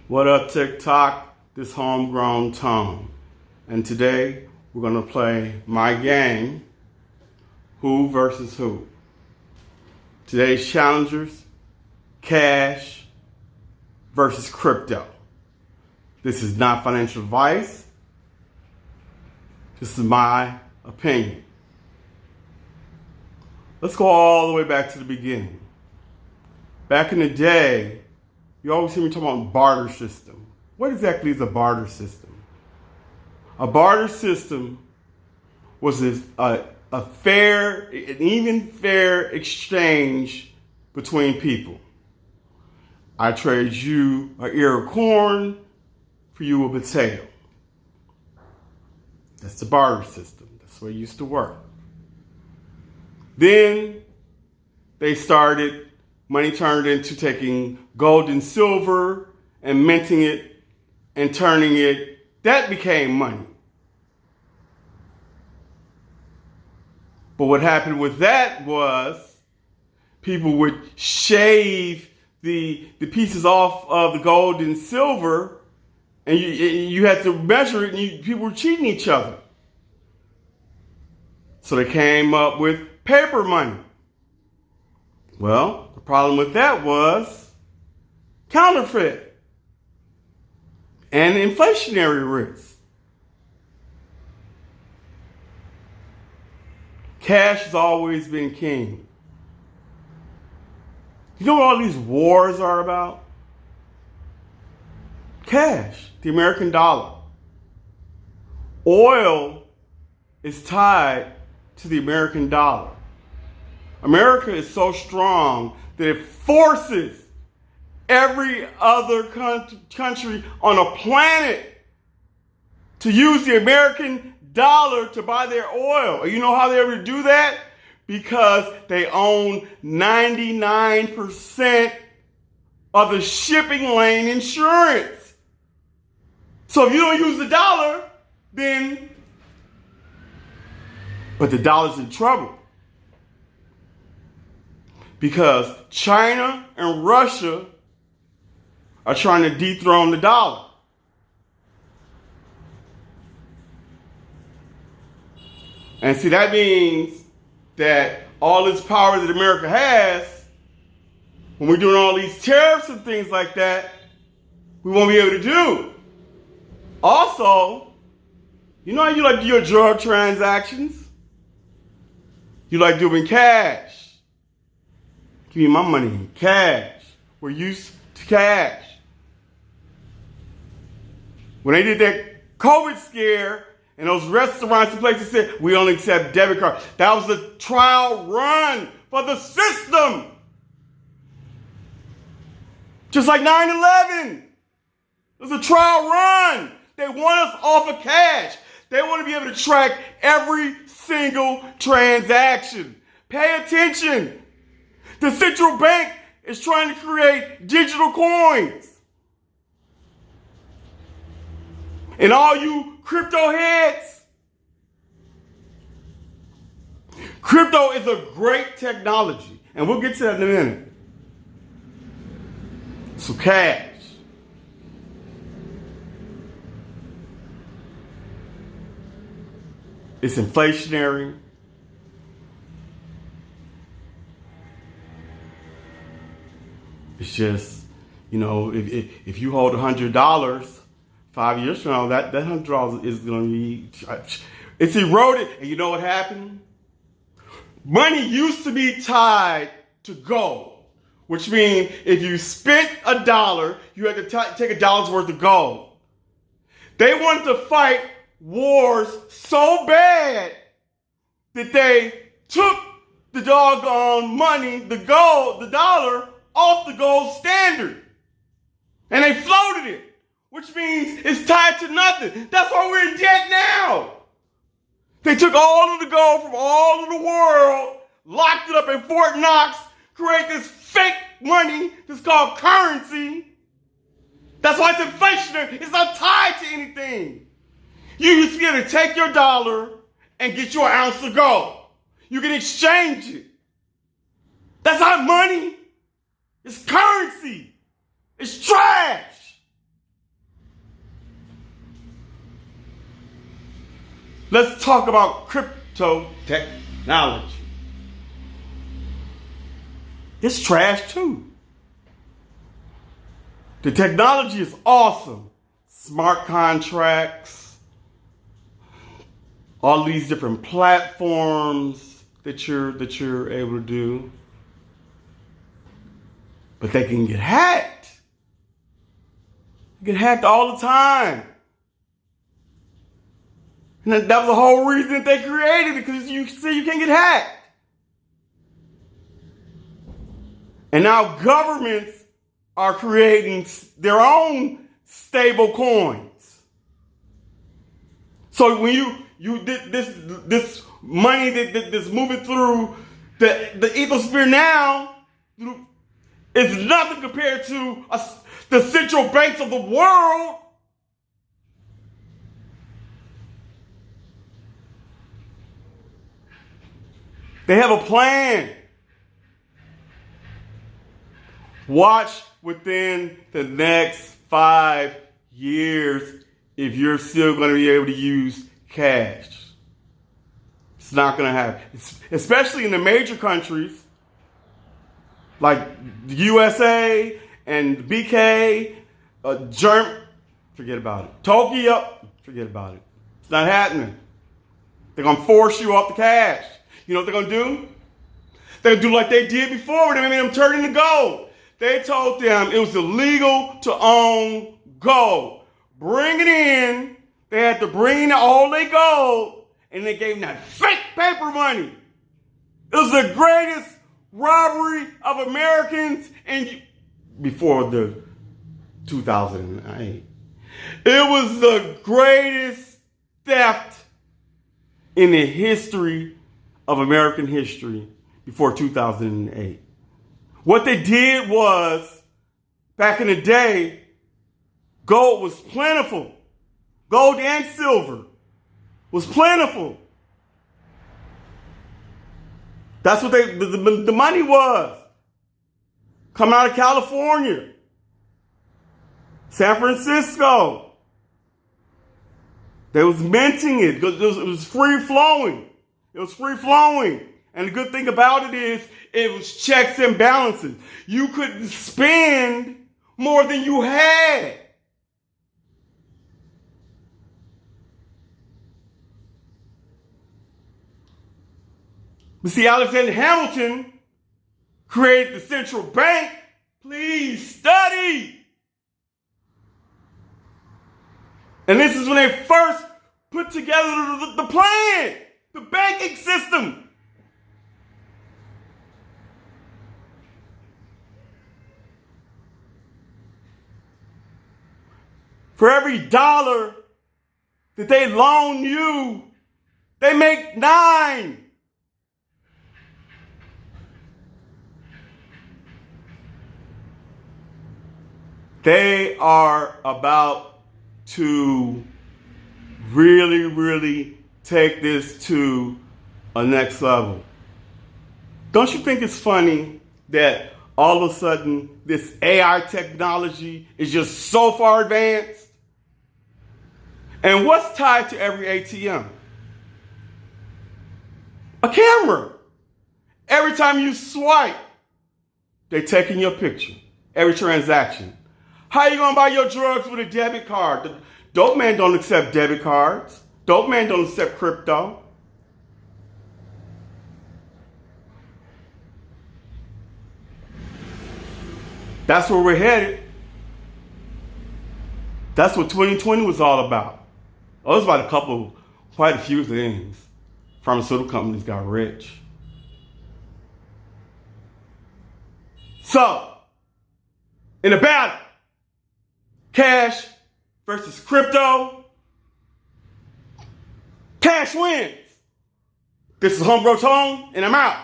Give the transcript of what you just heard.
What up, TikTok? This homegrown Tom. And today we're going to play my game, Who versus Who. Today's challengers, cash versus crypto. This is not financial advice. This is my opinion. Let's go all the way back to the beginning. Back in the day, you always hear me talking about barter system. What exactly is a barter system? A barter system was a fair, an even fair exchange between people. I trade you an ear of corn for you a potato. That's the barter system. That's the way it used to work. Then money turned into taking gold and silver and minting it and turning it. That became money. But what happened with that was people would shave the pieces off of the gold and silver, and you had to measure it, and people were cheating each other. So they came up with paper money. Well, the problem with that was counterfeit and inflationary risk. Cash has always been king. You know what all these wars are about? Cash, the American dollar. Oil is tied to the American dollar. America is so strong that it forces every other country on a planet to use the American dollar to buy their oil. And you know how they're able to do that? Because they own 99% of the shipping lane insurance. So if you don't use the dollar, but the dollar's in trouble. Because China and Russia are trying to dethrone the dollar. And see, that means that all this power that America has, when we're doing all these tariffs and things like that, we won't be able to do. Also, you know how you like to do your drug transactions? You like doing cash. Give me my money in cash. We're used to cash. When they did that COVID scare and those restaurants and places said, we only accept debit cards. That was a trial run for the system. Just like 9/11. It was a trial run. They want us off of cash. They want to be able to track every single transaction. Pay attention. The central bank is trying to create digital coins. And all you crypto heads, crypto is a great technology. And we'll get to that in a minute. So cash. It's inflationary. It's just, if you hold $100, 5 years from now, that $100 is going to be, it's eroded. And you know what happened? Money used to be tied to gold, which means if you spent $1, you had to take $1's worth of gold. They wanted to fight wars so bad that they took the doggone money, the gold, the dollar, off the gold standard. And they floated it, which means it's tied to nothing. That's why we're in debt now. They took all of the gold from all of the world, locked it up in Fort Knox, create this fake money that's called currency. That's why it's inflationary. It's not tied to anything. You used to be able to take your dollar and get you an ounce of gold. You can exchange it. That's not money. It's currency. It's trash. Let's talk about crypto technology. It's trash too. The technology is awesome. Smart contracts, all these different platforms that you're able to do. But they can get hacked. They get hacked all the time. And that was the whole reason that they created it, because you see you can't get hacked. And now governments are creating their own stable coins. So when you did this money that's moving through the ethosphere now, is nothing compared to the central banks of the world. They have a plan. Watch within the next 5 years if you're still going to be able to use cash. It's not going to happen. Especially in the major countries like the USA and the BK, Germany, forget about it. Tokyo, forget about it. It's not happening. They're going to force you off the cash. You know what they're going to do? They're going to do like they did before when they made them turn into gold. They told them it was illegal to own gold. Bring it in. They had to bring all their gold, and they gave them that fake paper money. It was the greatest robbery of Americans before the 2008. It was the greatest theft in the history of American history before 2008. What they did was, back in the day, gold was plentiful. Gold and silver was plentiful. That's what the money was. Coming out of California, San Francisco. They was minting it because it was free flowing. It was free flowing. And the good thing about it is it was checks and balances. You couldn't spend more than you had. But see, Alexander Hamilton created the central bank. Please study. And this is when they first put together the plan, the banking system. For every dollar that they loan you, they make 9. They are about to really, really take this to a next level. Don't you think it's funny that all of a sudden this AI technology is just so far advanced? And what's tied to every ATM? A camera. Every time you swipe, they're taking your picture. Every transaction. How you gonna buy your drugs with a debit card? The dope man don't accept debit cards. Dope man don't accept crypto. That's where we're headed. That's what 2020 was all about. Oh, it was about quite a few things. Pharmaceutical companies got rich. So, in a battle, cash versus crypto, cash wins. This is Homebro Tone, and I'm out.